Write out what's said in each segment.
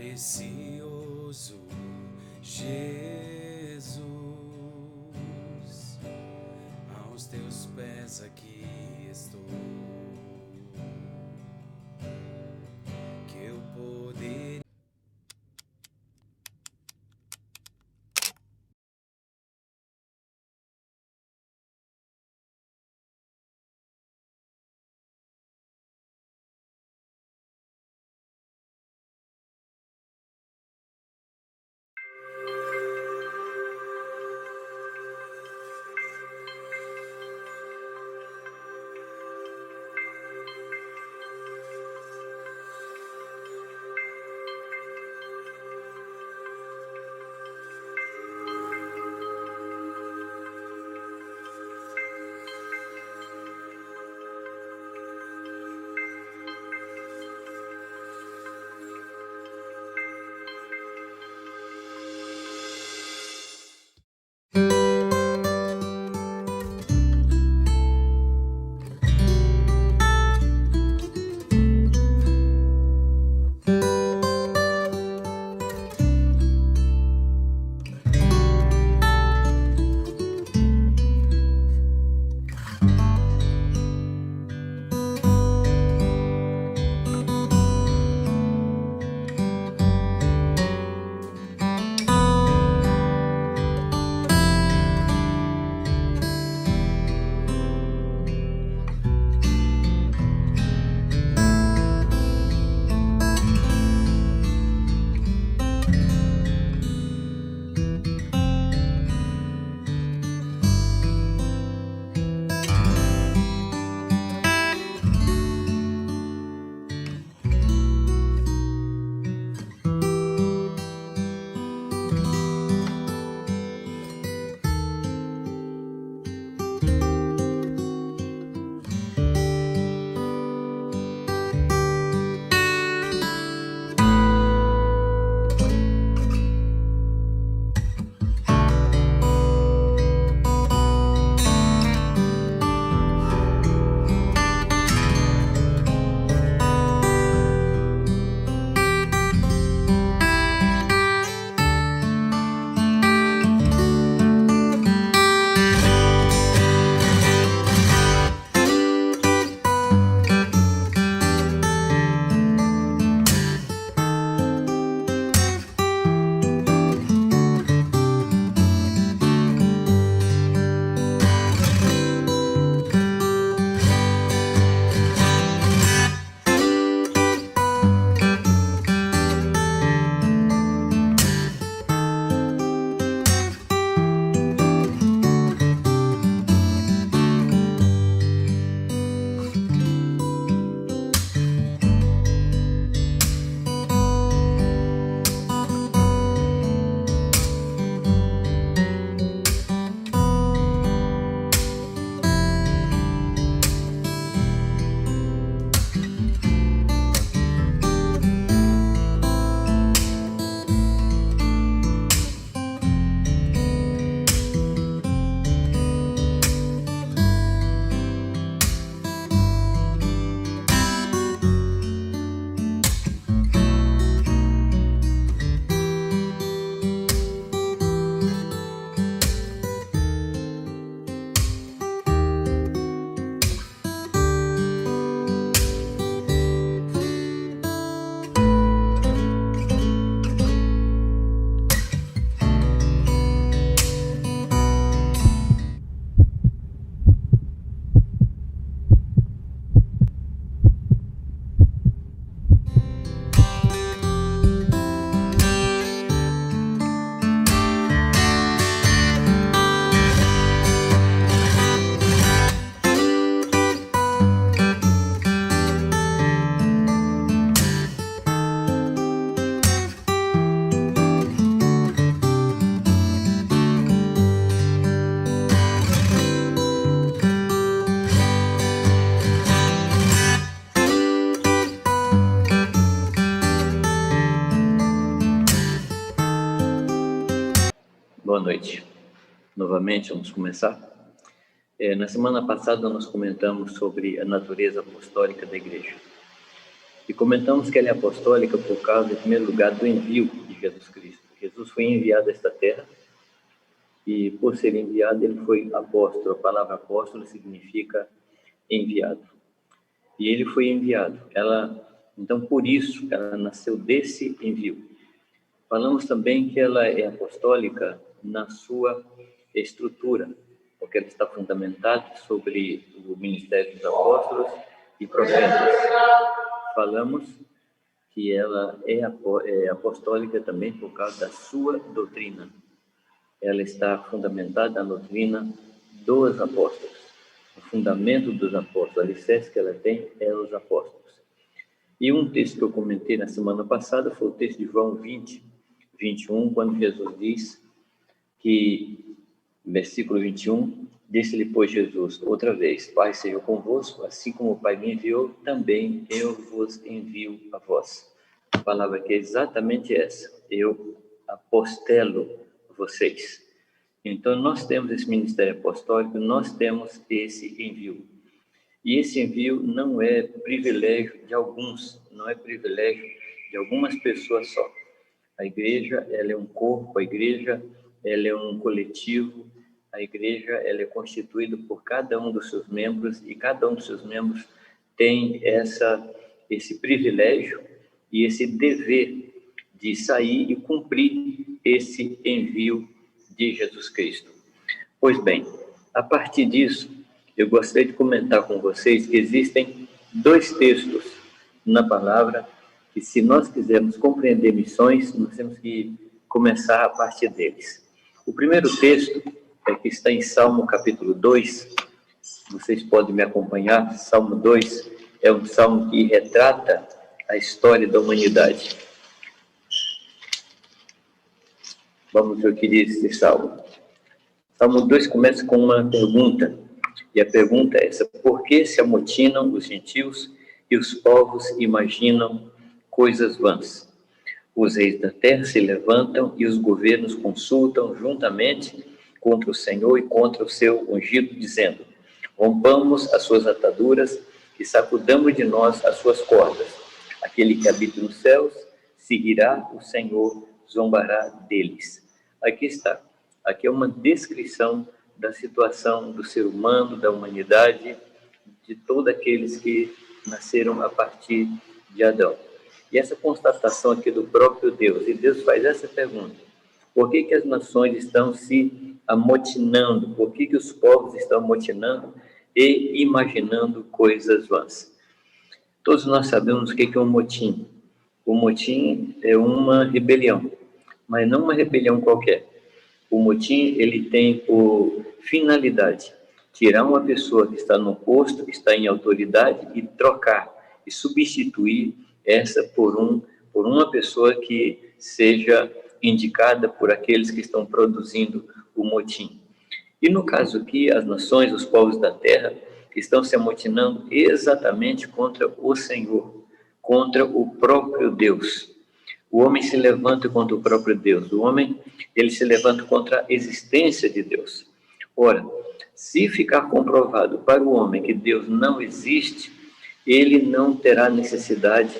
Precioso Jesus, aos teus pés aqui estou, que eu poderia. Boa noite. Novamente, vamos começar. Na semana passada, nós comentamos sobre a natureza apostólica da Igreja. E comentamos que ela é apostólica por causa, em primeiro lugar, do envio de Jesus Cristo. Jesus foi enviado a esta terra e, por ser enviado, ele foi apóstolo. A palavra apóstolo significa enviado. E ele foi enviado. Então, por isso, ela nasceu desse envio. Falamos também que ela é apostólica na sua estrutura, porque ela está fundamentada sobre o ministério dos apóstolos e profetas. Falamos que ela é apostólica também por causa da sua doutrina. Ela está fundamentada na doutrina dos apóstolos. O fundamento dos apóstolos, o alicerce que ela tem é os apóstolos. E um texto que eu comentei na semana passada foi o texto de João 20, 21, quando Jesus diz que, versículo 21, disse-lhe, pois, Jesus, outra vez, Pai seja convosco, assim como o Pai me enviou, também eu vos envio a vós. A palavra aqui é exatamente essa, eu apostelo vocês. Então, nós temos esse ministério apostólico, nós temos esse envio. E esse envio não é privilégio de alguns, não é privilégio de algumas pessoas só. A igreja, ela é um corpo, a igreja, ela é um coletivo, a igreja, ela é constituída por cada um dos seus membros e cada um dos seus membros tem esse privilégio e esse dever de sair e cumprir esse envio de Jesus Cristo. Pois bem, a partir disso, eu gostaria de comentar com vocês que existem 2 textos na palavra que, se nós quisermos compreender missões, nós temos que começar a partir deles. O primeiro texto é que está em Salmo capítulo 2, vocês podem me acompanhar. Salmo 2 é um salmo que retrata a história da humanidade. Vamos ver o que diz esse salmo. Salmo 2 começa com uma pergunta, e a pergunta é essa: por que se amotinam os gentios e os povos imaginam coisas vãs? Os reis da terra se levantam e os governos consultam juntamente contra o Senhor e contra o seu ungido, dizendo: rompamos as suas ataduras e sacudamos de nós as suas cordas. Aquele que habita nos céus seguirá o Senhor, zombará deles. Aqui está. Aqui é uma descrição da situação do ser humano, da humanidade, de todos aqueles que nasceram a partir de Adão. E essa constatação aqui do próprio Deus, e Deus faz essa pergunta: por que as nações estão se amotinando? Por que os povos estão amotinando e imaginando coisas vãs? Todos nós sabemos o que é um motim. O motim é uma rebelião, mas não uma rebelião qualquer. O motim, ele tem por finalidade tirar uma pessoa que está no posto, que está em autoridade, e trocar, e substituir essa por uma pessoa que seja indicada por aqueles que estão produzindo o motim. E no caso aqui, as nações, os povos da terra, estão se amotinando exatamente contra o Senhor, contra o próprio Deus. O homem se levanta contra o próprio Deus. O homem, ele se levanta contra a existência de Deus. Ora, se ficar comprovado para o homem que Deus não existe, ele não terá necessidade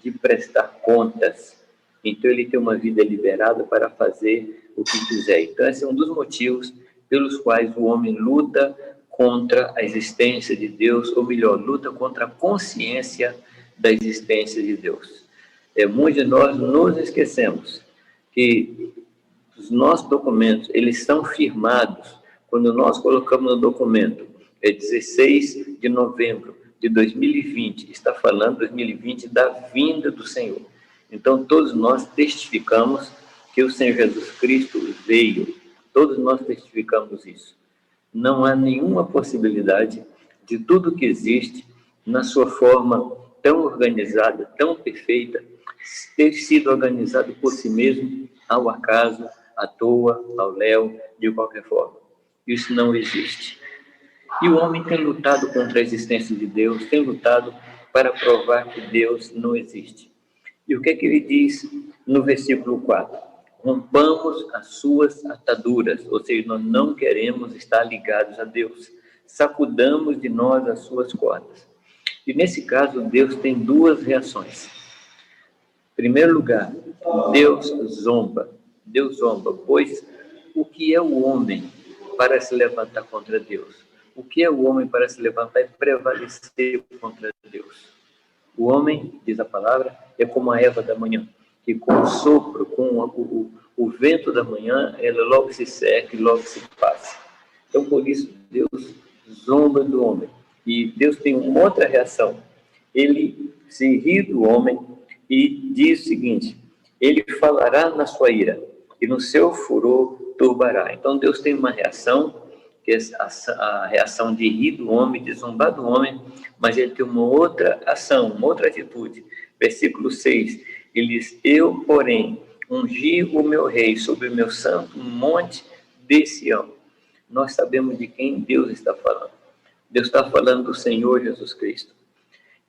de prestar contas. Então, ele tem uma vida liberada para fazer o que quiser. Então, esse é um dos motivos pelos quais o homem luta contra a existência de Deus, ou melhor, luta contra a consciência da existência de Deus. Muitos de nós nos esquecemos que os nossos documentos, eles são firmados quando nós colocamos no documento, 16 de novembro de 2020, está falando 2020 da vinda do Senhor. Então, todos nós testificamos que o Senhor Jesus Cristo veio. Todos nós testificamos isso. Não há nenhuma possibilidade de tudo que existe, na sua forma tão organizada, tão perfeita, ter sido organizado por si mesmo, ao acaso, à toa, ao léu, de qualquer forma. Isso não existe. E o homem tem lutado contra a existência de Deus, tem lutado para provar que Deus não existe. E o que é que ele diz no versículo 4? Rompamos as suas ataduras, ou seja, nós não queremos estar ligados a Deus. Sacudamos de nós as suas cordas. E nesse caso, Deus tem duas reações. Em primeiro lugar, Deus zomba, pois o que é o homem para se levantar contra Deus? O que é o homem para se levantar e prevalecer contra Deus? O homem, diz a palavra, é como a erva da manhã, que com o sopro, com o vento da manhã, ela logo se seca e logo se passa. Então, por isso, Deus zomba do homem. E Deus tem uma outra reação. Ele se ri do homem e diz o seguinte: ele falará na sua ira e no seu furor turbará. Então, Deus tem uma reação, que é a reação de rir do homem, de zombar do homem, mas ele tem uma outra ação, uma outra atitude. Versículo 6, ele diz: eu, porém, ungi o meu rei sobre o meu santo monte de Sião. Nós sabemos de quem Deus está falando. Deus está falando do Senhor Jesus Cristo.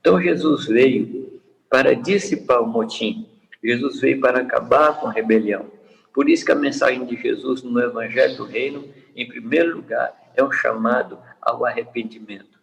Então, Jesus veio para dissipar o motim. Jesus veio para acabar com a rebelião. Por isso que a mensagem de Jesus no Evangelho do Reino, em primeiro lugar, é um chamado ao arrependimento.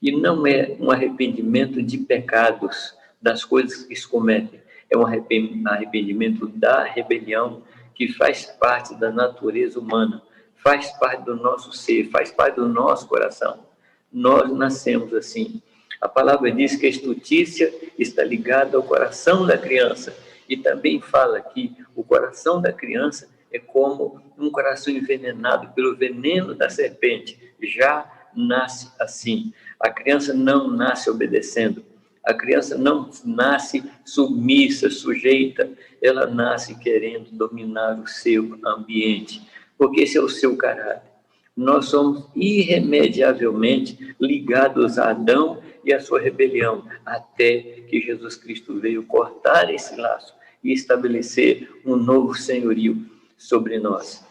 E não é um arrependimento de pecados, das coisas que se cometem. É um arrependimento da rebelião, que faz parte da natureza humana, faz parte do nosso ser, faz parte do nosso coração. Nós nascemos assim. A palavra diz que a estutícia está ligada ao coração da criança. E também fala que o coração da criança é como um coração envenenado pelo veneno da serpente. Já nasce assim. A criança não nasce obedecendo. A criança não nasce submissa, sujeita. Ela nasce querendo dominar o seu ambiente, porque esse é o seu caráter. Nós somos irremediavelmente ligados a Adão e a sua rebelião, até que Jesus Cristo veio cortar esse laço e estabelecer um novo senhorio sobre nós.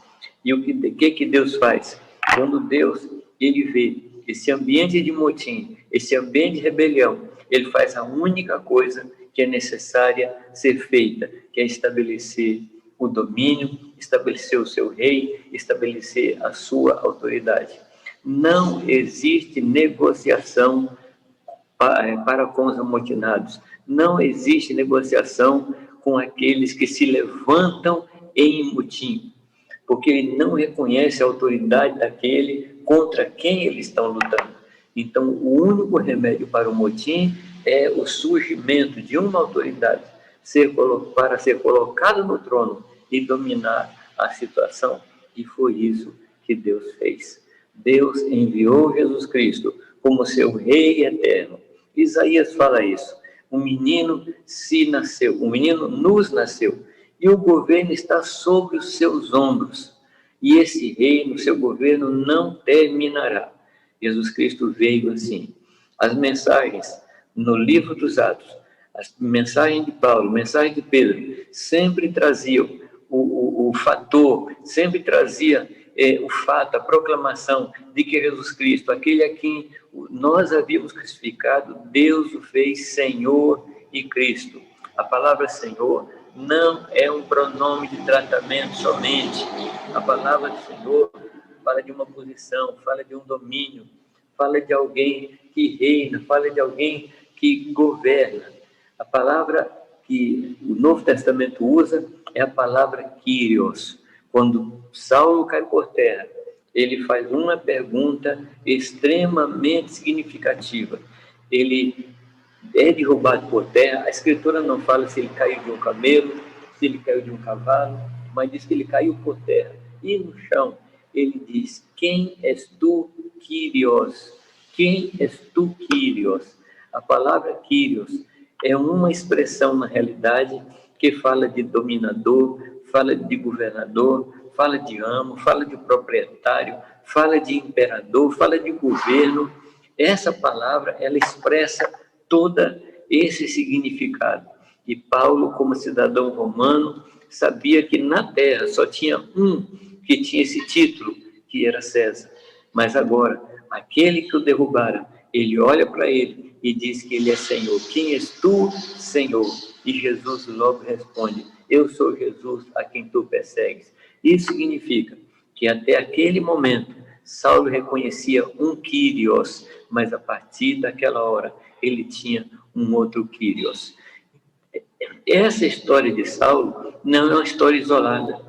E o que Deus faz? Quando Deus ele vê esse ambiente de motim, esse ambiente de rebelião, ele faz a única coisa que é necessária ser feita, que é estabelecer o domínio, estabelecer o seu rei, estabelecer a sua autoridade. Não existe negociação para com os amotinados. Não existe negociação com aqueles que se levantam em motim, porque ele não reconhece a autoridade daquele contra quem eles estão lutando. Então, o único remédio para o motim é o surgimento de uma autoridade para ser colocada no trono e dominar a situação. E foi isso que Deus fez. Deus enviou Jesus Cristo como seu Rei eterno. Isaías fala isso. Um menino nos nasceu, e o governo está sobre os seus ombros. E esse reino, seu governo, não terminará. Jesus Cristo veio assim. As mensagens no livro dos Atos, as mensagens de Paulo, mensagens de Pedro, sempre traziam o fator, sempre trazia o fato, a proclamação de que Jesus Cristo, aquele a quem nós havíamos crucificado, Deus o fez Senhor e Cristo. A palavra Senhor não é um pronome de tratamento somente. A palavra do Senhor fala de uma posição, fala de um domínio, fala de alguém que reina, fala de alguém que governa. A palavra que o Novo Testamento usa é a palavra Kyrios. Quando Saulo cai por terra, ele faz uma pergunta extremamente significativa. Ele é derrubado por terra. A Escritura não fala se ele caiu de um camelo, se ele caiu de um cavalo, mas diz que ele caiu por terra. E no chão, ele diz: quem és tu, Kyrios? Quem és tu, Kyrios? A palavra Kyrios é uma expressão, na realidade, que fala de dominador, fala de governador, fala de amo, fala de proprietário, fala de imperador, fala de governo. Essa palavra, ela expressa todo esse significado. E Paulo, como cidadão romano, sabia que na terra só tinha um que tinha esse título, que era César. Mas agora, aquele que o derrubara, ele olha para ele e diz que ele é Senhor. Quem és tu, Senhor? E Jesus logo responde: eu sou Jesus a quem tu persegues. Isso significa que até aquele momento, Saulo reconhecia um Kyrios, mas a partir daquela hora, ele tinha um outro Kyrios. Essa história de Saulo não é uma história isolada.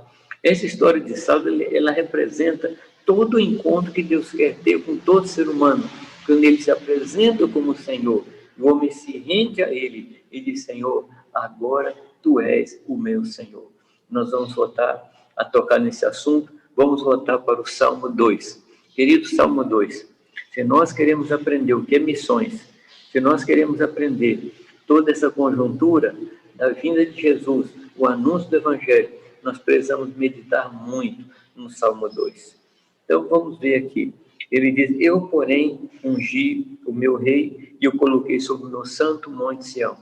Essa história de Saulo, ela representa todo o encontro que Deus quer ter com todo ser humano. Quando ele se apresenta como Senhor, o homem se rende a ele e diz: Senhor, agora tu és o meu Senhor. Nós vamos voltar a tocar nesse assunto. Vamos voltar para o Salmo 2. Querido Salmo 2, se nós queremos aprender o que é missões, se nós queremos aprender toda essa conjuntura da vinda de Jesus, o anúncio do Evangelho, nós precisamos meditar muito no Salmo 2. Então vamos ver aqui. Ele diz: eu, porém, ungi o meu rei e o coloquei sobre o meu santo Monte Sião.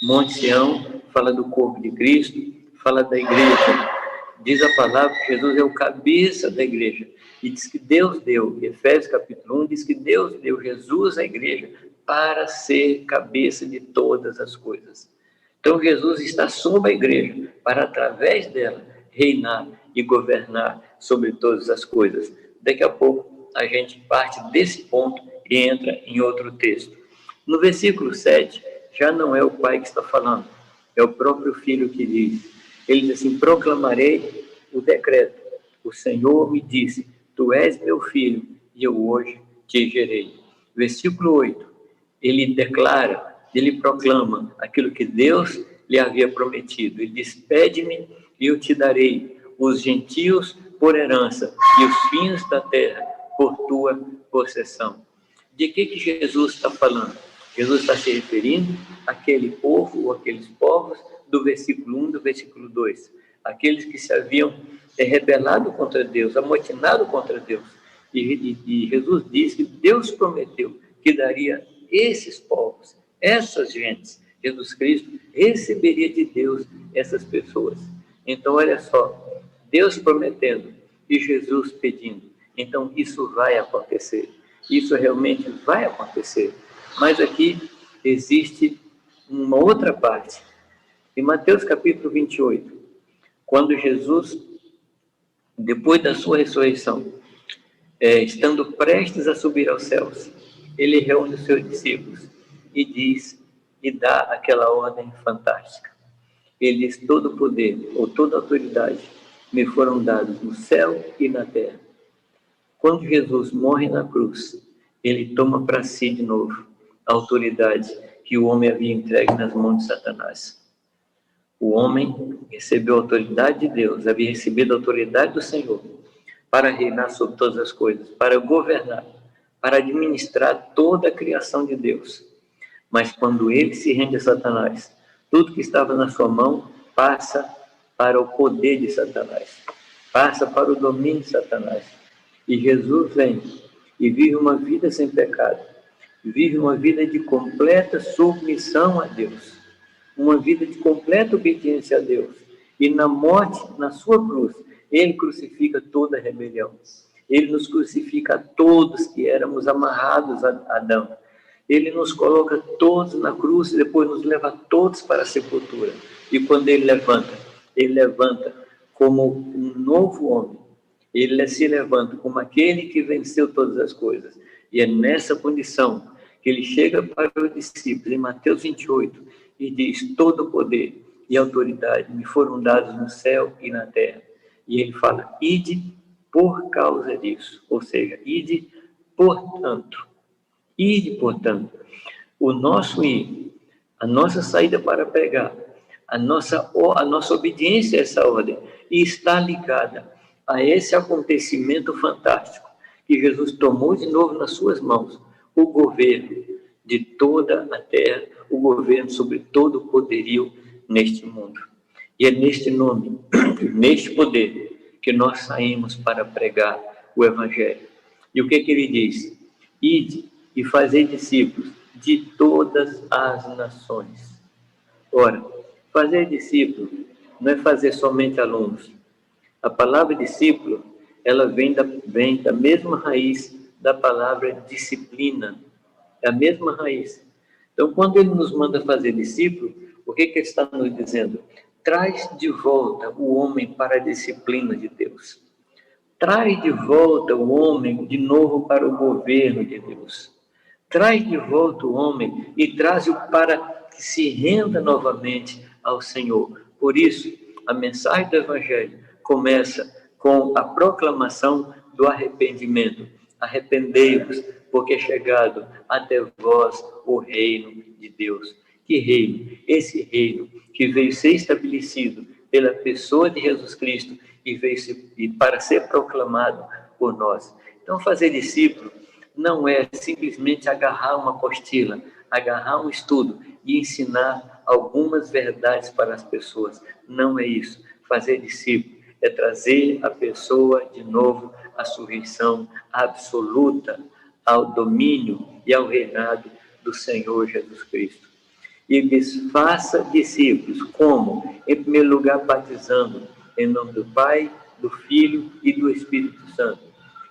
Monte Sião fala do corpo de Cristo, fala da igreja. Diz a palavra que Jesus é o cabeça da igreja. E diz que Deus deu, Efésios capítulo 1, diz que Deus deu Jesus à igreja para ser cabeça de todas as coisas. Então Jesus está sobre a igreja para, através dela, reinar e governar sobre todas as coisas. Daqui a pouco a gente parte desse ponto e entra em outro texto. No versículo 7, já não é o pai que está falando, é o próprio filho que diz. Ele diz assim: proclamarei o decreto. O Senhor me disse: tu és meu filho e eu hoje te gerei. Versículo 8, ele declara, ele proclama aquilo que Deus lhe havia prometido. Ele diz: pede-me e eu te darei os gentios por herança e os fins da terra por tua possessão. De que Jesus está falando? Jesus está se referindo àquele povo ou aqueles povos do versículo 1 do versículo 2. Aqueles que se haviam rebelado contra Deus, amotinado contra Deus. E Jesus diz que Deus prometeu que daria esses povos, essas gentes. Jesus Cristo receberia de Deus essas pessoas. Então, olha só, Deus prometendo e Jesus pedindo. Então, isso vai acontecer. Isso realmente vai acontecer. Mas aqui existe uma outra parte. Em Mateus capítulo 28, quando Jesus, depois da sua ressurreição, estando prestes a subir aos céus, ele reúne os seus discípulos e diz, e dá aquela ordem fantástica. Ele diz: todo poder ou toda autoridade me foram dados no céu e na terra. Quando Jesus morre na cruz, ele toma para si de novo a autoridade que o homem havia entregue nas mãos de Satanás. O homem recebeu a autoridade de Deus, havia recebido a autoridade do Senhor para reinar sobre todas as coisas, para governar, para administrar toda a criação de Deus. Mas quando ele se rende a Satanás, tudo que estava na sua mão passa para o poder de Satanás, passa para o domínio de Satanás. E Jesus vem e vive uma vida sem pecado, vive uma vida de completa submissão a Deus, uma vida de completa obediência a Deus. E na morte, na sua cruz, ele crucifica toda a rebelião. Ele nos crucifica a todos que éramos amarrados a Adão. Ele nos coloca todos na cruz e depois nos leva todos para a sepultura. E quando ele levanta como um novo homem. Ele se levanta como aquele que venceu todas as coisas. E é nessa condição que ele chega para os discípulos, em Mateus 28, e diz: todo o poder e autoridade me foram dados no céu e na terra. E ele fala: ide por causa disso. Ou seja, ide portanto. Ide, portanto. O nosso ir, a nossa saída para pregar, a nossa obediência a essa ordem, e está ligada a esse acontecimento fantástico, que Jesus tomou de novo nas suas mãos o governo de toda a terra, o governo sobre todo o poderio neste mundo. E é neste nome, neste poder, que nós saímos para pregar o Evangelho. E o que ele diz? Ide e fazei discípulos de todas as nações. Ora, fazer discípulo não é fazer somente alunos. A palavra discípulo, ela vem da mesma raiz da palavra disciplina. É a mesma raiz. Então, quando ele nos manda fazer discípulo, o que ele está nos dizendo? Traz de volta o homem para a disciplina de Deus. Traz de volta o homem de novo para o governo de Deus. traz de volta o homem e traz-o para que se renda novamente ao Senhor. Por isso, a mensagem do Evangelho começa com a proclamação do arrependimento. Arrependei-vos, porque é chegado até vós o reino de Deus. Que reino? Esse reino que veio ser estabelecido pela pessoa de Jesus Cristo e para ser proclamado por nós. Então, fazer discípulo não é simplesmente agarrar uma apostila, agarrar um estudo e ensinar algumas verdades para as pessoas. Não é isso. Fazer discípulo é trazer a pessoa de novo à sujeição absoluta ao domínio e ao reinado do Senhor Jesus Cristo. E lhes faça discípulos, como? Em primeiro lugar, batizando em nome do Pai, do Filho e do Espírito Santo.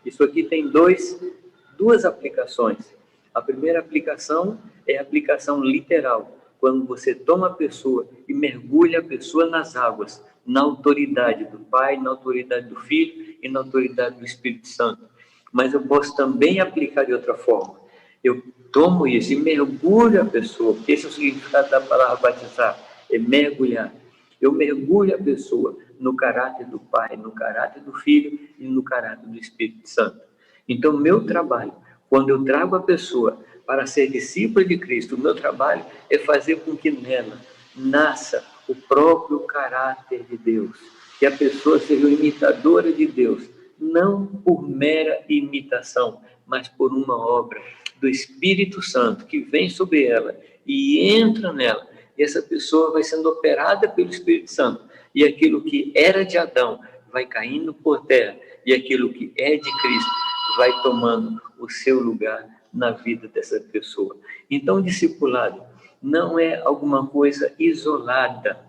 Isso aqui tem duas aplicações. A primeira aplicação é a aplicação literal, quando você toma a pessoa e mergulha a pessoa nas águas, na autoridade do Pai, na autoridade do Filho e na autoridade do Espírito Santo. Mas eu posso também aplicar de outra forma. Eu tomo isso e mergulho a pessoa, porque esse é o significado da palavra batizar, é mergulhar. Eu mergulho a pessoa no caráter do Pai, no caráter do Filho e no caráter do Espírito Santo. Então, meu trabalho, quando eu trago a pessoa para ser discípula de Cristo, o meu trabalho é fazer com que nela nasça o próprio caráter de Deus, que a pessoa seja imitadora de Deus, não por mera imitação, mas por uma obra do Espírito Santo que vem sobre ela e entra nela. E essa pessoa vai sendo operada pelo Espírito Santo. E aquilo que era de Adão vai caindo por terra. E aquilo que é de Cristo vai tomando o seu lugar na vida dessa pessoa. Então, discipulado não é alguma coisa isolada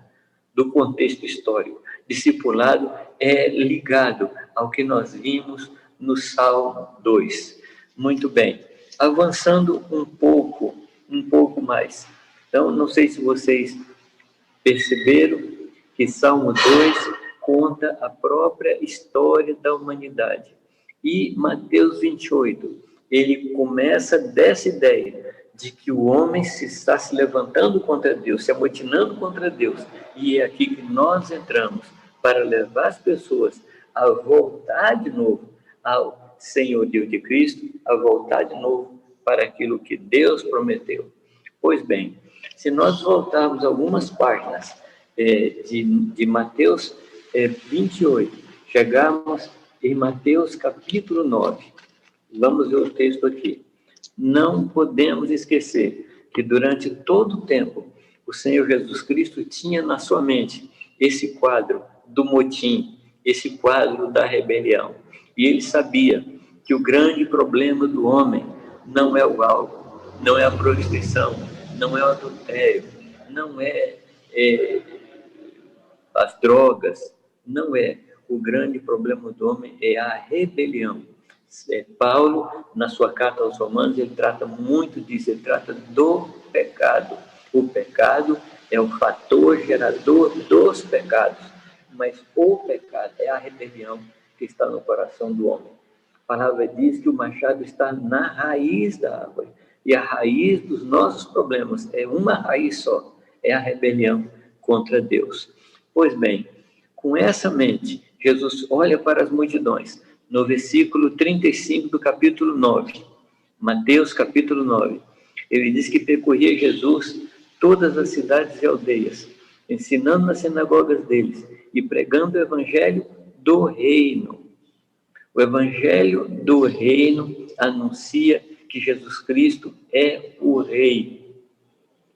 do contexto histórico. Discipulado é ligado ao que nós vimos no Salmo 2. Muito bem. Avançando um pouco mais. Então, não sei se vocês perceberam que Salmo 2 conta a própria história da humanidade. E Mateus 28, ele começa dessa ideia de que o homem está se levantando contra Deus, se amotinando contra Deus. E é aqui que nós entramos para levar as pessoas a voltar de novo ao senhorio de Cristo, a voltar de novo para aquilo que Deus prometeu. Pois bem, se nós voltarmos algumas páginas de Mateus 28, chegarmos em Mateus capítulo 9, vamos ver o texto aqui. Não podemos esquecer que durante todo o tempo o Senhor Jesus Cristo tinha na sua mente esse quadro do motim, esse quadro da rebelião. E ele sabia que o grande problema do homem não é o álcool, não é a prostituição, não é o adultério, não é as drogas, não é. O grande problema do homem é a rebelião. Paulo, na sua carta aos Romanos, ele trata muito disso, ele trata do pecado. O pecado é o fator gerador dos pecados, mas o pecado é a rebelião que está no coração do homem. A palavra diz que o machado está na raiz da árvore, e a raiz dos nossos problemas é uma raiz só, é a rebelião contra Deus. Pois bem, com essa mente, Jesus olha para as multidões, no versículo 35 do capítulo 9, Mateus capítulo 9, ele diz que percorria Jesus todas as cidades e aldeias, ensinando nas sinagogas deles e pregando o evangelho do reino. O evangelho do reino anuncia que Jesus Cristo é o rei.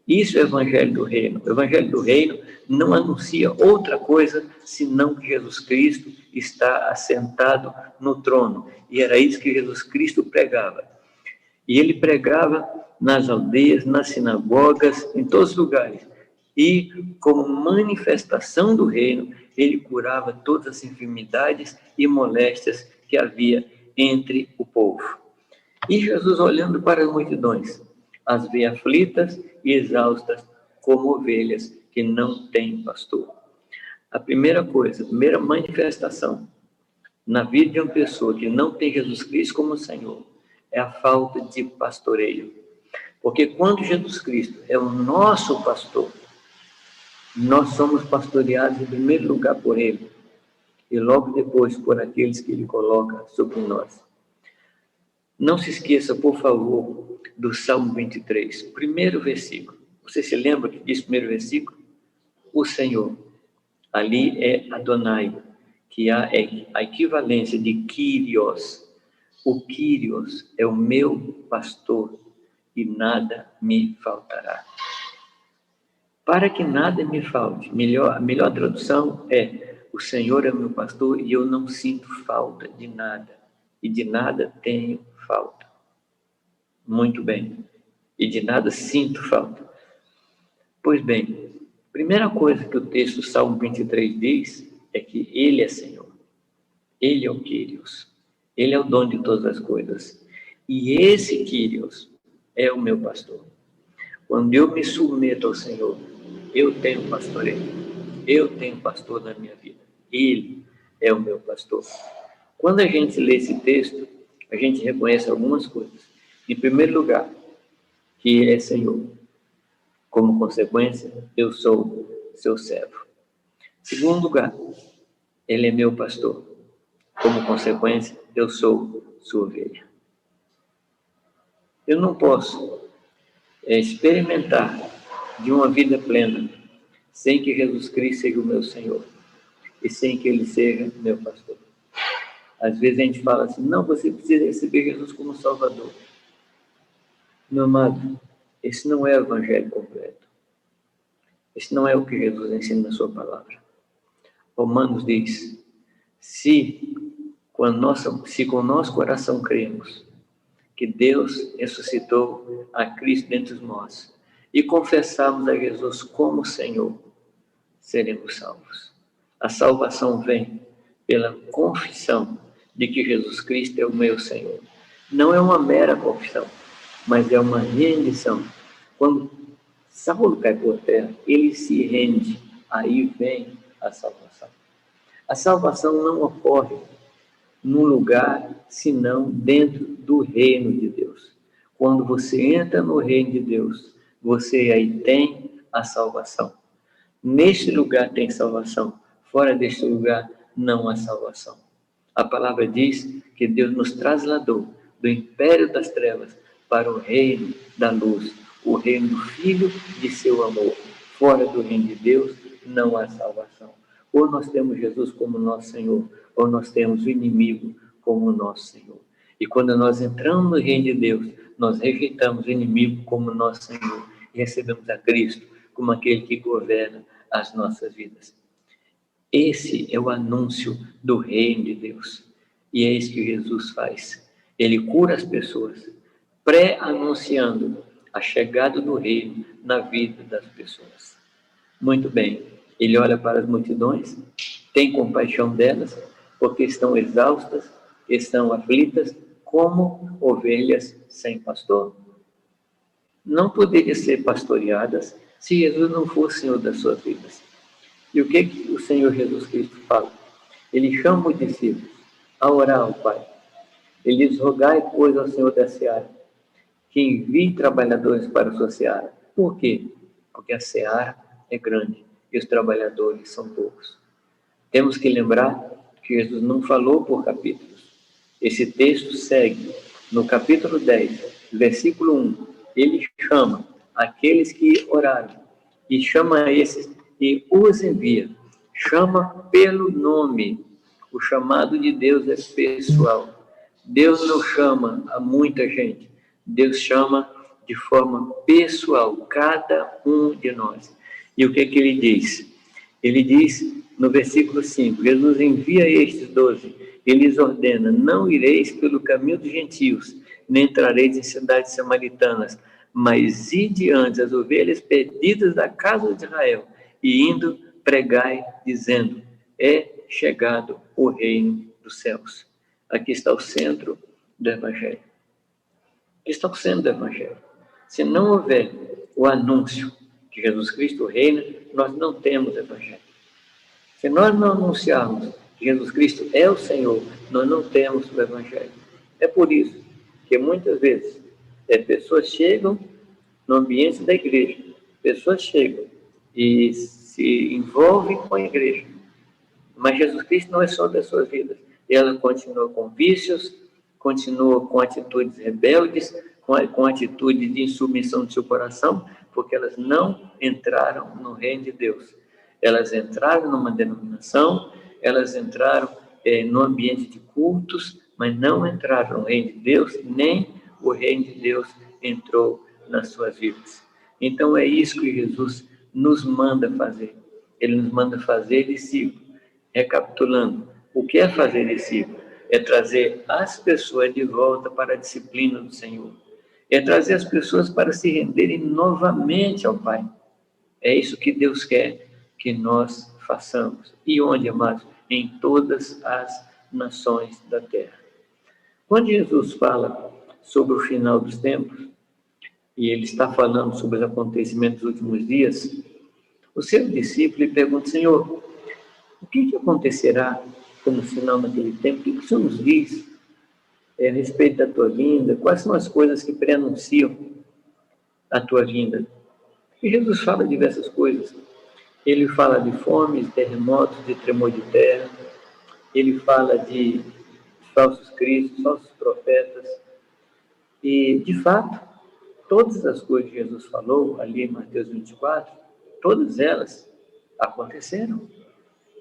Isso é o evangelho do reino. O evangelho do reino não anuncia outra coisa senão que Jesus Cristo está assentado no trono. E era isso que Jesus Cristo pregava. E ele pregava nas aldeias, nas sinagogas, em todos os lugares. E, como manifestação do reino, ele curava todas as enfermidades e moléstias que havia entre o povo. E Jesus, olhando para as multidões, as vê aflitas e exaustas, como ovelhas que não têm pastor. A primeira coisa, a primeira manifestação na vida de uma pessoa que não tem Jesus Cristo como Senhor, é a falta de pastoreio. Porque quando Jesus Cristo é o nosso pastor, nós somos pastoreados em primeiro lugar por Ele e logo depois por aqueles que Ele coloca sobre nós. Não se esqueça, por favor, do Salmo 23, primeiro versículo. Você se lembra que diz o primeiro versículo? O Senhor. Ali é Adonai, que é a equivalência de Kyrios. O Kyrios é o meu pastor e nada me faltará. Para que nada me falte, a melhor tradução é: o Senhor é meu pastor e eu não sinto falta de nada. E de nada tenho falta. Muito bem. E de nada sinto falta. Pois bem, primeira coisa que o texto do Salmo 23 diz é que Ele é Senhor. Ele é o Kyrios. Ele é o dono de todas as coisas. E esse Kyrios é o meu pastor. Quando eu me submeto ao Senhor, eu tenho pastoreio. Eu tenho pastor na minha vida. Ele é o meu pastor. Quando a gente lê esse texto, a gente reconhece algumas coisas. Em primeiro lugar, que Ele é Senhor. Como consequência, eu sou seu servo. Em segundo lugar, Ele é meu pastor. Como consequência, eu sou sua ovelha. Eu não posso experimentar de uma vida plena sem que Jesus Cristo seja o meu Senhor e sem que Ele seja meu pastor. Às vezes a gente fala assim: não, você precisa receber Jesus como Salvador. Meu amado, esse não é o evangelho completo. Esse não é o que Jesus ensina na sua palavra. Romanos diz: se com o nosso coração cremos que Deus ressuscitou a Cristo dentre os mortos e confessarmos a Jesus como Senhor, seremos salvos. A salvação vem pela confissão de que Jesus Cristo é o meu Senhor. Não é uma mera confissão, mas é uma rendição. Quando Saulo cai por terra, ele se rende, aí vem a salvação. A salvação não ocorre num lugar senão dentro do reino de Deus. Quando você entra no reino de Deus, você aí tem a salvação. Neste lugar tem salvação, fora deste lugar não há salvação. A palavra diz que Deus nos trasladou do império das trevas para o reino da luz, o reino do Filho de seu amor. Fora do reino de Deus não há salvação. Ou nós temos Jesus como nosso Senhor, ou nós temos o inimigo como nosso Senhor. E quando nós entramos no reino de Deus, nós rejeitamos o inimigo como nosso Senhor e recebemos a Cristo como aquele que governa as nossas vidas. Esse é o anúncio do reino de Deus. E é isso que Jesus faz. Ele cura as pessoas, pré-anunciando a chegada do reino na vida das pessoas. Muito bem. Ele olha para as multidões, tem compaixão delas, porque estão exaustas, estão aflitas, como ovelhas sem pastor. Não poderiam ser pastoreadas se Jesus não fosse Senhor das suas vidas. E o que o Senhor Jesus Cristo fala? Ele chama os discípulos a orar ao Pai. Ele diz: rogai, pois, ao Senhor da seara que envie trabalhadores para a sua seara. Por quê? Porque a seara é grande e os trabalhadores são poucos. Temos que lembrar que Jesus não falou por capítulos. Esse texto segue no capítulo 10, versículo 1. Ele chama aqueles que oraram e chama esses e os envia. Chama pelo nome. O chamado de Deus é pessoal. Deus não chama a muita gente. Deus chama de forma pessoal cada um de nós. E o que ele diz? Ele diz no versículo 5, Jesus envia estes 12, ele lhes ordena: não ireis pelo caminho dos gentios, nem entrareis em cidades samaritanas, mas ide antes as ovelhas perdidas da casa de Israel, e indo pregai, dizendo: é chegado o reino dos céus. Aqui está o centro do Evangelho. Aqui está o centro do Evangelho. Se não houver o anúncio que Jesus Cristo reina, nós não temos Evangelho. Se nós não anunciarmos que Jesus Cristo é o Senhor, nós não temos o Evangelho. É por isso que muitas vezes pessoas chegam no ambiente da igreja, pessoas chegam e se envolvem com a igreja, mas Jesus Cristo não é só das suas vidas. Ela continua com vícios, continua com atitudes rebeldes, com atitudes de insubmissão do seu coração, porque elas não entraram no reino de Deus. Elas entraram numa denominação, elas entraram no ambiente de cultos, mas não entraram no reino de Deus, nem o reino de Deus entrou nas suas vidas. Então é isso que Jesus nos manda fazer. Ele nos manda fazer discípulo. Recapitulando, o que é fazer discípulo? É trazer as pessoas de volta para a disciplina do Senhor. É trazer as pessoas para se renderem novamente ao Pai. É isso que Deus quer que nós façamos. E onde, amados? Em todas as nações da terra. Quando Jesus fala sobre o final dos tempos, e ele está falando sobre os acontecimentos dos últimos dias, o seu discípulo lhe pergunta: Senhor, o que acontecerá como sinal naquele tempo? O que o Senhor nos diz a respeito da tua vinda? Quais são as coisas que preanunciam a tua vinda? E Jesus fala diversas coisas. Ele fala de fomes, de terremotos, de tremor de terra. Ele fala de falsos cristos, falsos profetas. E, de fato, todas as coisas que Jesus falou ali em Mateus 24, todas elas aconteceram.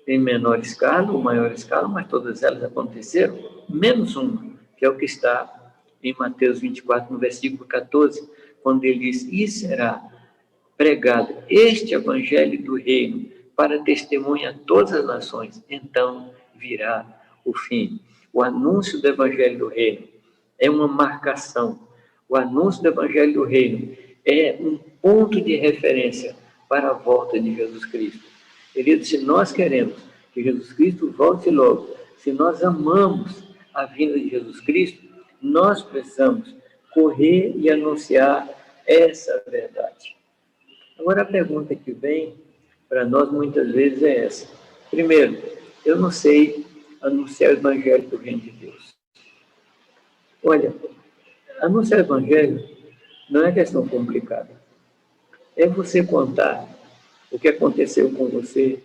Em menor escala ou maior escala, mas todas elas aconteceram, menos uma, que é o que está em Mateus 24, no versículo 14, quando ele diz: e será pregado este evangelho do reino para testemunha a todas as nações, então virá o fim. O anúncio do evangelho do reino é uma marcação. O anúncio do evangelho do reino é um ponto de referência para a volta de Jesus Cristo. Querido, se nós queremos que Jesus Cristo volte logo, se nós amamos a vinda de Jesus Cristo, nós precisamos correr e anunciar essa verdade. Agora, a pergunta que vem para nós muitas vezes é essa. Primeiro, eu não sei anunciar o evangelho do reino de Deus. Olha, anunciar o evangelho não é questão complicada. É você contar o que aconteceu com você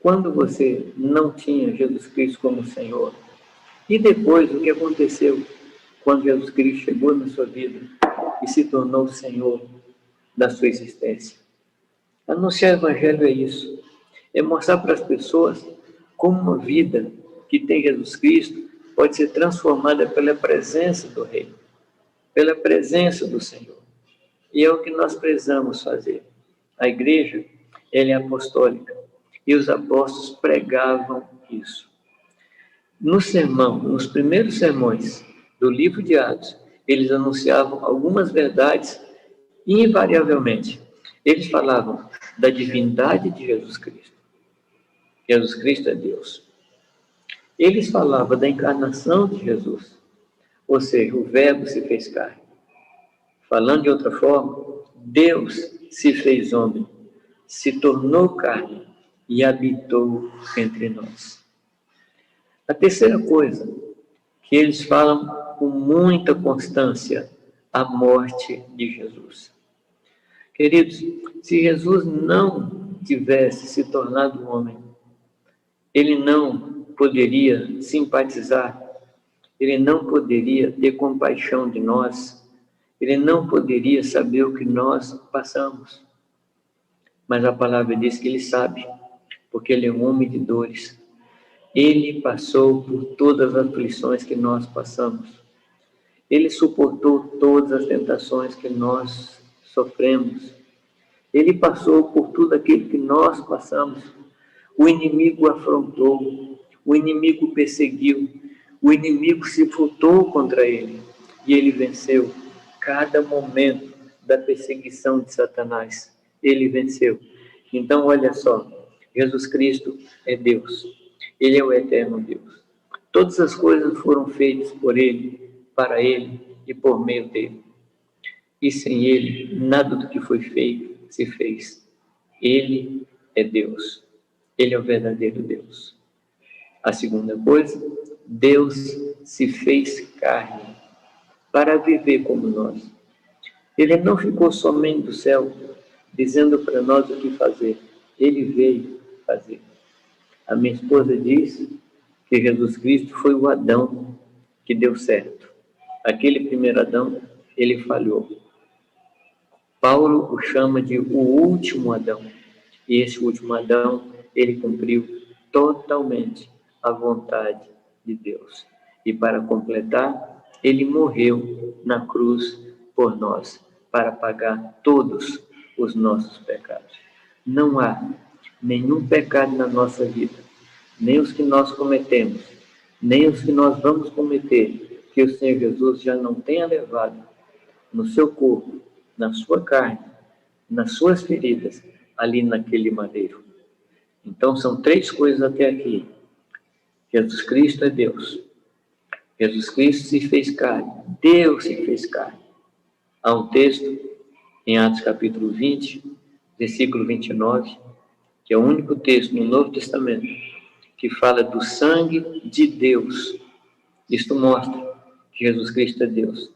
quando você não tinha Jesus Cristo como Senhor. E depois o que aconteceu quando Jesus Cristo chegou na sua vida e se tornou o Senhor da sua existência. Anunciar o evangelho é isso. É mostrar para as pessoas como uma vida que tem Jesus Cristo pode ser transformada pela presença do Rei, pela presença do Senhor. E é o que nós precisamos fazer. A igreja, ela é apostólica. E os apóstolos pregavam isso. No sermão, nos primeiros sermões do livro de Atos, eles anunciavam algumas verdades e, invariavelmente, eles falavam da divindade de Jesus Cristo. Jesus Cristo é Deus. Eles falavam da encarnação de Jesus, ou seja, o Verbo se fez carne. Falando de outra forma, Deus se fez homem, se tornou carne e habitou entre nós. A terceira coisa que eles falam com muita constância, a morte de Jesus. Queridos, se Jesus não tivesse se tornado homem, ele não poderia simpatizar, ele não poderia ter compaixão de nós, ele não poderia saber o que nós passamos. Mas a palavra diz que ele sabe, porque ele é um homem de dores. Ele passou por todas as aflições que nós passamos. Ele suportou todas as tentações que nós sofremos. Ele passou por tudo aquilo que nós passamos. O inimigo afrontou, o inimigo perseguiu, o inimigo se voltou contra ele. E ele venceu cada momento da perseguição de Satanás. Ele venceu. Então, olha só, Jesus Cristo é Deus. Ele é o eterno Deus. Todas as coisas foram feitas por ele, para ele e por meio dele. E sem ele, nada do que foi feito se fez. Ele é Deus. Ele é o verdadeiro Deus. A segunda coisa, Deus se fez carne para viver como nós. Ele não ficou somente do céu, dizendo para nós o que fazer. Ele veio fazer. A minha esposa diz que Jesus Cristo foi o Adão que deu certo. Aquele primeiro Adão, ele falhou. Paulo o chama de o último Adão. E esse último Adão, ele cumpriu totalmente a vontade de Deus. E para completar, ele morreu na cruz por nós, para pagar todos os nossos pecados. Não há nenhum pecado na nossa vida, nem os que nós cometemos, nem os que nós vamos cometer, que o Senhor Jesus já não tenha levado no seu corpo, na sua carne, nas suas feridas, ali naquele madeiro. Então, são três coisas até aqui. Jesus Cristo é Deus. Jesus Cristo se fez carne. Deus se fez carne. Há um texto em Atos capítulo 20, versículo 29, que é o único texto no Novo Testamento que fala do sangue de Deus. Isto mostra que Jesus Cristo é Deus.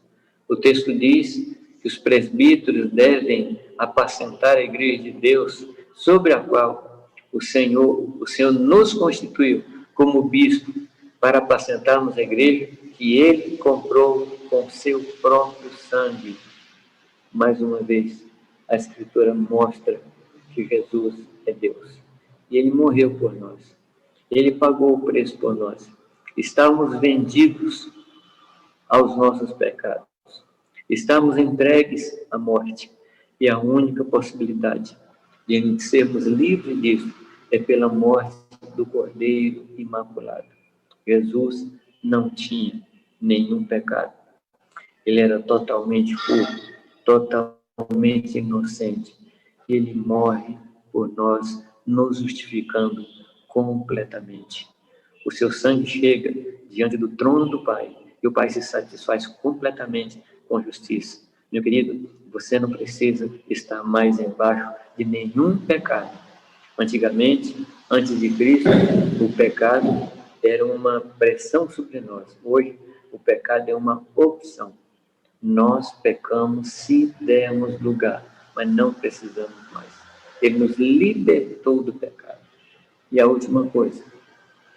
O texto diz que os presbíteros devem apacentar a igreja de Deus, sobre a qual o Senhor nos constituiu como bispo, para apacentarmos a igreja que ele comprou com seu próprio sangue. Mais uma vez, a Escritura mostra que Jesus é Deus. E ele morreu por nós. Ele pagou o preço por nós. Estávamos vendidos aos nossos pecados. Estamos entregues à morte. E a única possibilidade de sermos livres disso é pela morte do Cordeiro Imaculado. Jesus não tinha nenhum pecado. Ele era totalmente puro, totalmente inocente. Ele morre por nós, nos justificando completamente. O seu sangue chega diante do trono do Pai, e o Pai se satisfaz completamente com justiça. Meu querido, você não precisa estar mais embaixo de nenhum pecado. Antigamente, antes de Cristo, o pecado era uma pressão sobre nós. Hoje, o pecado é uma opção. Nós pecamos se dermos lugar, mas não precisamos mais. Ele nos libertou do pecado. E a última coisa,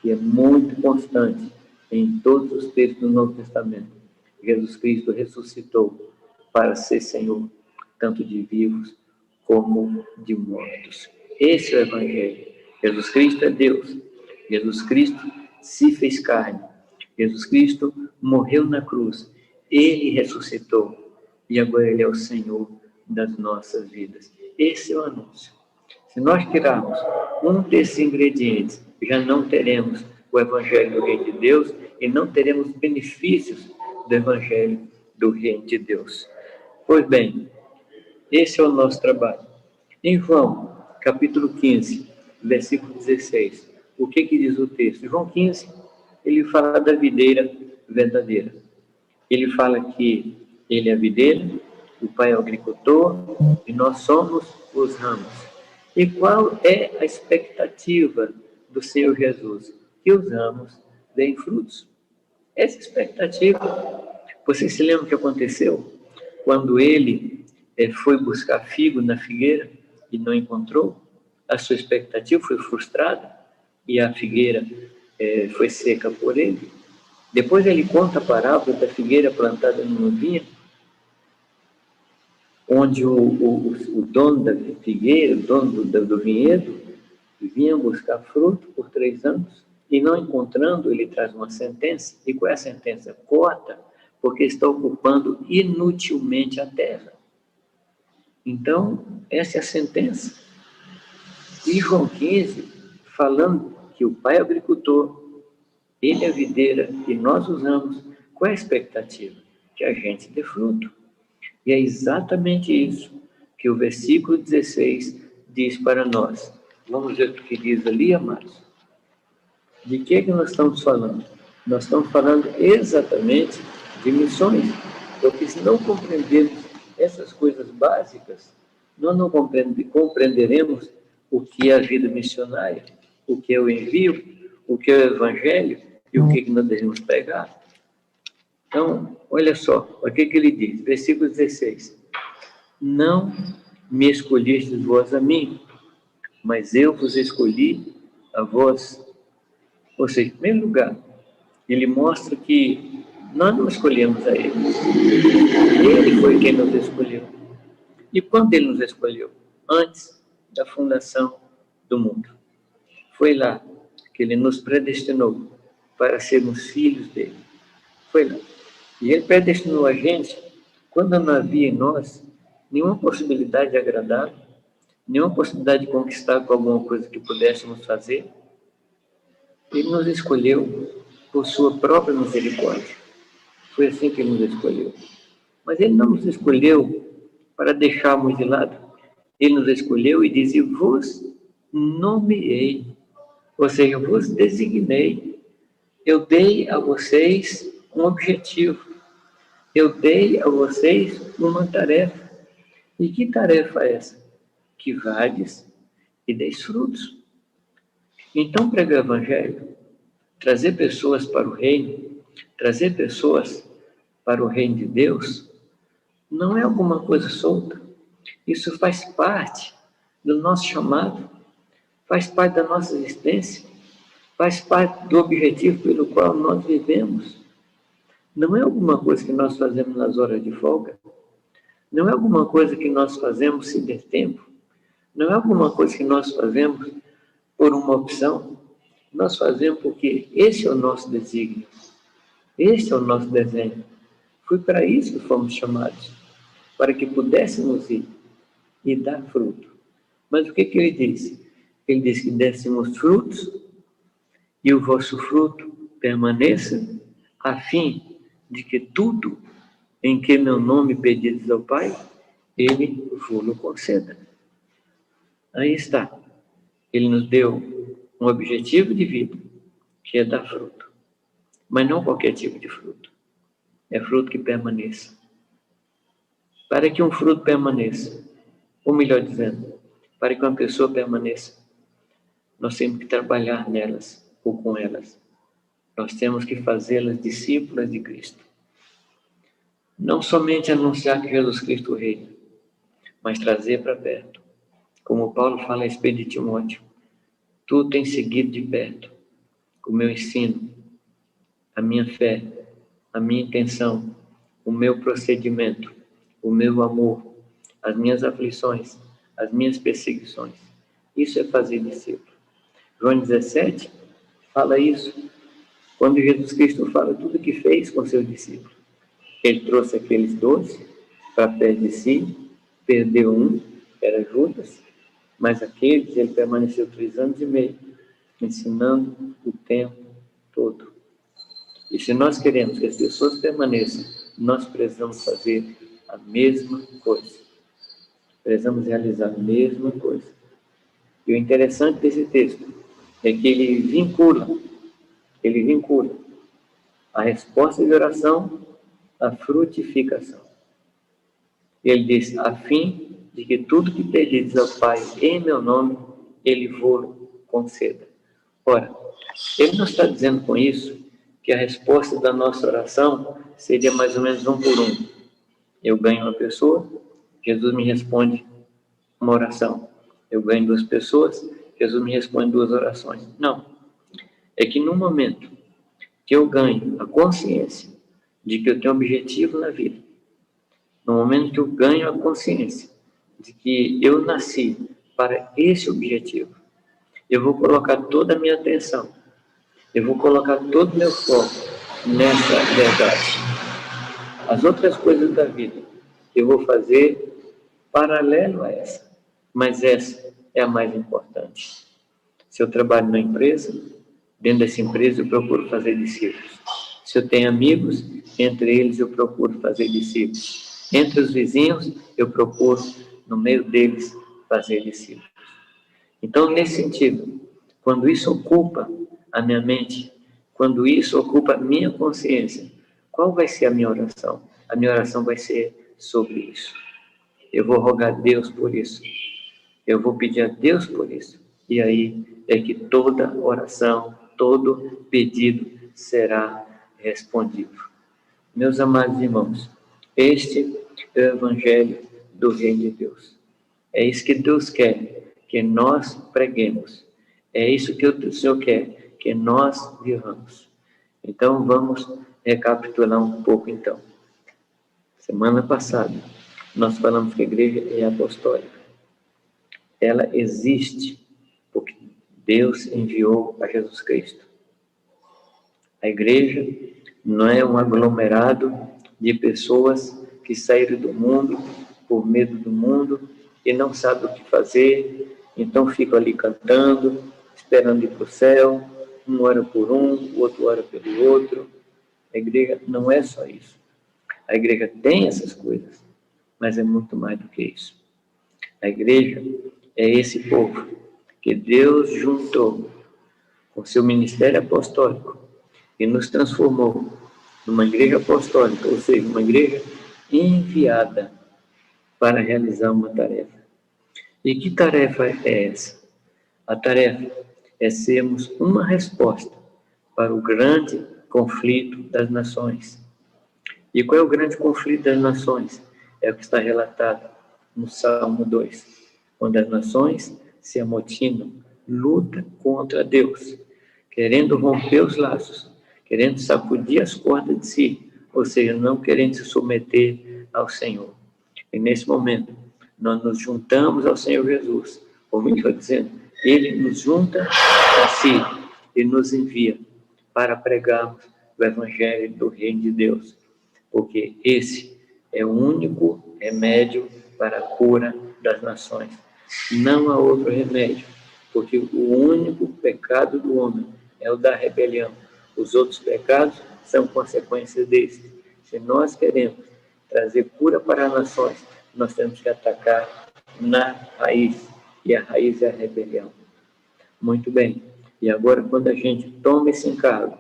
que é muito constante em todos os textos do Novo Testamento, Jesus Cristo ressuscitou para ser Senhor, tanto de vivos como de mortos. Esse é o Evangelho. Jesus Cristo é Deus. Jesus Cristo se fez carne. Jesus Cristo morreu na cruz. Ele ressuscitou. E agora Ele é o Senhor das nossas vidas. Esse é o anúncio. Se nós tirarmos um desses ingredientes, já não teremos o Evangelho do Reino de Deus e não teremos benefícios do Evangelho do Reino de Deus. Pois bem, esse é o nosso trabalho. Em João, capítulo 15, versículo 16, o que diz o texto? João 15, ele fala da videira verdadeira. Ele fala que ele é a videira, o Pai é o agricultor e nós somos os ramos. E qual é a expectativa do Senhor Jesus? Que os ramos deem frutos. Essa expectativa, você se lembra o que aconteceu? Quando ele foi buscar figo na figueira e não encontrou, a sua expectativa foi frustrada e a figueira foi seca por ele. Depois ele conta a parábola da figueira plantada numa vinha, onde o dono da figueira, o dono do vinhedo, vinha buscar fruto por 3 anos e não encontrando, ele traz uma sentença. E qual é a sentença? Corta, porque está ocupando inutilmente a terra. Então, essa é a sentença. E João 15, falando que o Pai é agricultor, ele é a videira e nós usamos, qual é a expectativa? Que a gente dê fruto. E é exatamente isso que o versículo 16 diz para nós. Vamos ver o que diz ali, amados. De que nós estamos falando? Nós estamos falando exatamente de missões. Porque se não compreendermos essas coisas básicas, nós não compreenderemos o que é a vida missionária, o que é o envio, o que é o evangelho e o que nós devemos pregar. Então, olha só, o que ele diz, versículo 16. não me escolhestes vós a mim, mas eu vos escolhi a vós. Ou seja, em primeiro lugar, ele mostra que nós não escolhemos a ele. Ele foi quem nos escolheu. E quando ele nos escolheu? Antes da fundação do mundo. Foi lá que ele nos predestinou para sermos filhos dele. Foi lá. E ele predestinou a gente quando não havia em nós nenhuma possibilidade de agradar, nenhuma possibilidade de conquistar com alguma coisa que pudéssemos fazer. Ele nos escolheu por sua própria misericórdia. Foi assim que ele nos escolheu. Mas ele não nos escolheu para deixarmos de lado. Ele nos escolheu e disse: vos nomeei. Ou seja, eu vos designei. Eu dei a vocês um objetivo. Eu dei a vocês uma tarefa. E que tarefa é essa? Que vades e deis frutos. Então, pregar o Evangelho, trazer pessoas para o reino, trazer pessoas para o reino de Deus, não é alguma coisa solta. Isso faz parte do nosso chamado, faz parte da nossa existência, faz parte do objetivo pelo qual nós vivemos. Não é alguma coisa que nós fazemos nas horas de folga, não é alguma coisa que nós fazemos se der tempo, não é alguma coisa que nós fazemos por uma opção, nós fazemos porque esse é o nosso desígnio, esse é o nosso desenho. Foi para isso que fomos chamados, para que pudéssemos ir e dar fruto. Mas o que ele disse? Ele disse que dessemos frutos e o vosso fruto permaneça, a fim de que tudo em que meu nome pedides ao Pai, ele vos conceda. Aí está. Ele nos deu um objetivo de vida, que é dar fruto. Mas não qualquer tipo de fruto. É fruto que permaneça. Para que um fruto permaneça, ou melhor dizendo, para que uma pessoa permaneça, nós temos que trabalhar nelas ou com elas. Nós temos que fazê-las discípulas de Cristo. Não somente anunciar que Jesus Cristo reina, mas trazer para perto. Como Paulo fala a respeito de Timóteo, tu tens seguido de perto o meu ensino, a minha fé, a minha intenção, o meu procedimento, o meu amor, as minhas aflições, as minhas perseguições. Isso é fazer discípulo. João 17 fala isso, quando Jesus Cristo fala tudo o que fez com seus discípulos. Ele trouxe aqueles 12 para perto de si, perdeu um, que era Judas, mas aqueles ele permaneceu 3 anos e meio, ensinando o tempo todo. E se nós queremos que as pessoas permaneçam, nós precisamos fazer a mesma coisa. Precisamos realizar a mesma coisa. E o interessante desse texto é que ele vincula a resposta de oração à frutificação. Ele diz, a fim de que tudo que pedides ao Pai em meu nome, ele vos conceda. Ora, ele não está dizendo com isso que a resposta da nossa oração seria mais ou menos 1 por 1. Eu ganho uma pessoa, Jesus me responde uma oração. Eu ganho 2 pessoas, Jesus me responde 2 orações. Não. É que no momento que eu ganho a consciência de que eu tenho um objetivo na vida, no momento que eu ganho a consciência de que eu nasci para esse objetivo, eu vou colocar toda a minha atenção, eu vou colocar todo o meu foco nessa verdade. As outras coisas da vida eu vou fazer paralelo a essa, mas essa é a mais importante. Se eu trabalho na empresa, dentro dessa empresa eu procuro fazer discípulos. Se eu tenho amigos, entre eles eu procuro fazer discípulos. Entre os vizinhos, eu procuro, no meio deles, fazer discípulos. Então, nesse sentido, quando isso ocupa a minha mente, quando isso ocupa a minha consciência, qual vai ser a minha oração? A minha oração vai ser sobre isso. Eu vou rogar a Deus por isso. Eu vou pedir a Deus por isso. E aí é que toda oração, todo pedido será respondido. Meus amados irmãos, este é o Evangelho do reino de Deus. É isso que Deus quer, que nós preguemos. É isso que o Senhor quer, que nós vivamos. Então, vamos recapitular um pouco, então. Semana passada, nós falamos que a igreja é apostólica. Ela existe porque Deus enviou a Jesus Cristo. A igreja não é um aglomerado de pessoas que saíram do mundo por medo do mundo e não sabem o que fazer, então ficam ali cantando, esperando ir para o céu, um ora por um, o outro ora pelo outro. A igreja não é só isso. A igreja tem essas coisas, mas é muito mais do que isso. A igreja é esse povo que Deus juntou com seu ministério apostólico e nos transformou numa igreja apostólica, ou seja, uma igreja enviada para realizar uma tarefa. E que tarefa é essa? A tarefa é sermos uma resposta para o grande conflito das nações. E qual é o grande conflito das nações? É o que está relatado no Salmo 2, quando as nações se amotinam, lutam contra Deus, querendo romper os laços, querendo sacudir as cordas de si, ou seja, não querendo se submeter ao Senhor. E nesse momento, nós nos juntamos ao Senhor Jesus, como ele está dizendo, ele nos junta a si e nos envia para pregarmos o Evangelho do Reino de Deus, porque esse é o único remédio para a cura das nações. Não há outro remédio, porque o único pecado do homem é o da rebelião. Os outros pecados são consequências desse. Se nós queremos trazer cura para as nações, nós temos que atacar na raiz, e a raiz é a rebelião. Muito bem. E agora, quando a gente toma esse encargo,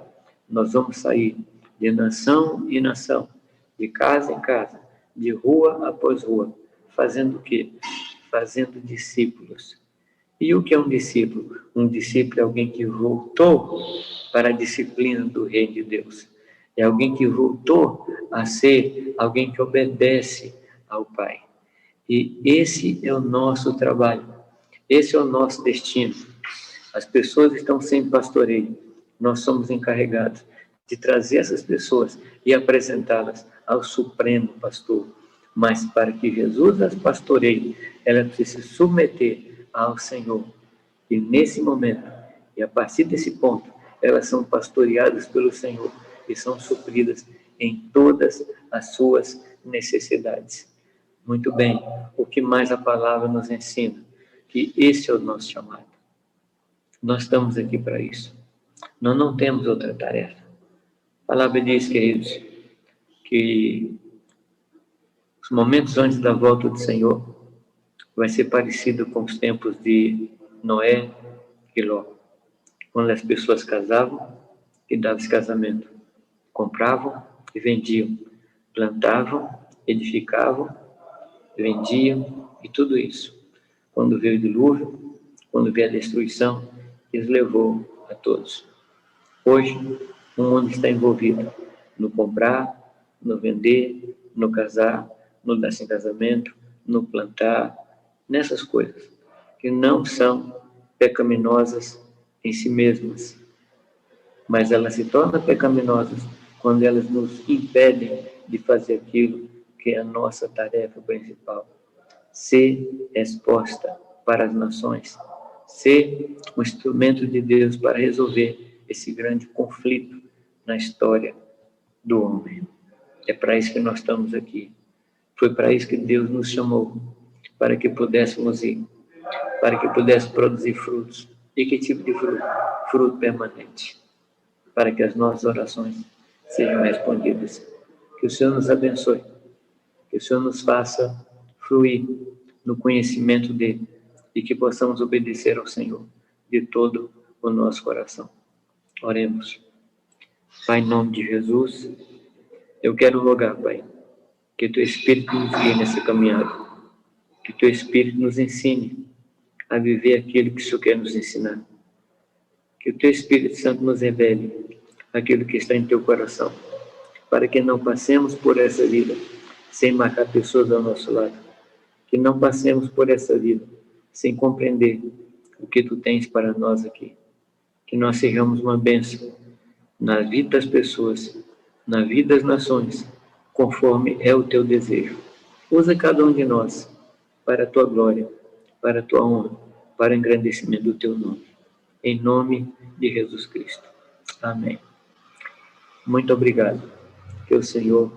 nós vamos sair de nação em nação, de casa em casa, de rua após rua, fazendo o quê? Fazendo discípulos. E o que é um discípulo? Um discípulo é alguém que voltou para a disciplina do reino de Deus. É alguém que voltou a ser alguém que obedece ao Pai. E esse é o nosso trabalho. Esse é o nosso destino. As pessoas estão sem pastoreio. Nós somos encarregados de trazer essas pessoas e apresentá-las ao Supremo Pastor. Mas para que Jesus as pastoreie, ela precisa se submeter ao Senhor. E nesse momento, e a partir desse ponto, elas são pastoreadas pelo Senhor e são supridas em todas as suas necessidades. Muito bem, o que mais a palavra nos ensina? Que esse é o nosso chamado. Nós estamos aqui para isso. Nós não temos outra tarefa. A palavra diz, queridos, que os momentos antes da volta do Senhor vai ser parecido com os tempos de Noé e Ló, quando as pessoas casavam e davam esse casamento, compravam e vendiam, plantavam, edificavam, vendiam e tudo isso. Quando veio o dilúvio, quando veio a destruição, isso levou a todos. Hoje, o mundo está envolvido no comprar, no vender, no casar, no dar-se em casamento, no plantar, nessas coisas que não são pecaminosas em si mesmas, mas elas se tornam pecaminosas quando elas nos impedem de fazer aquilo que é a nossa tarefa principal: ser resposta para as nações, ser um instrumento de Deus para resolver esse grande conflito na história do homem. É para isso que nós estamos aqui. Foi para isso que Deus nos chamou, para que pudéssemos ir, para que pudéssemos produzir frutos. E que tipo de fruto? Fruto permanente. Para que as nossas orações sejam respondidas. Que o Senhor nos abençoe. Que o Senhor nos faça fluir no conhecimento dEle e que possamos obedecer ao Senhor de todo o nosso coração. Oremos. Pai, em nome de Jesus, eu quero rogar, Pai, que Teu Espírito nos guie nessa caminhada, que Teu Espírito nos ensine a viver aquilo que o Senhor quer nos ensinar, que o Teu Espírito Santo nos revele aquilo que está em Teu coração, para que não passemos por essa vida sem marcar pessoas ao nosso lado, que não passemos por essa vida sem compreender o que Tu tens para nós aqui. Que nós sejamos uma bênção na vida das pessoas, na vida das nações, conforme é o Teu desejo. Usa cada um de nós para a Tua glória, para a Tua honra, para o engrandecimento do Teu nome. Em nome de Jesus Cristo. Amém. Muito obrigado. Que o Senhor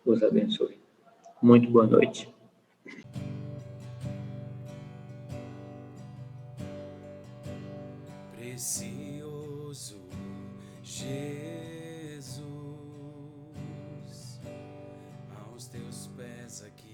os abençoe. Muito boa noite. Precioso Jesus, aos teus pés aqui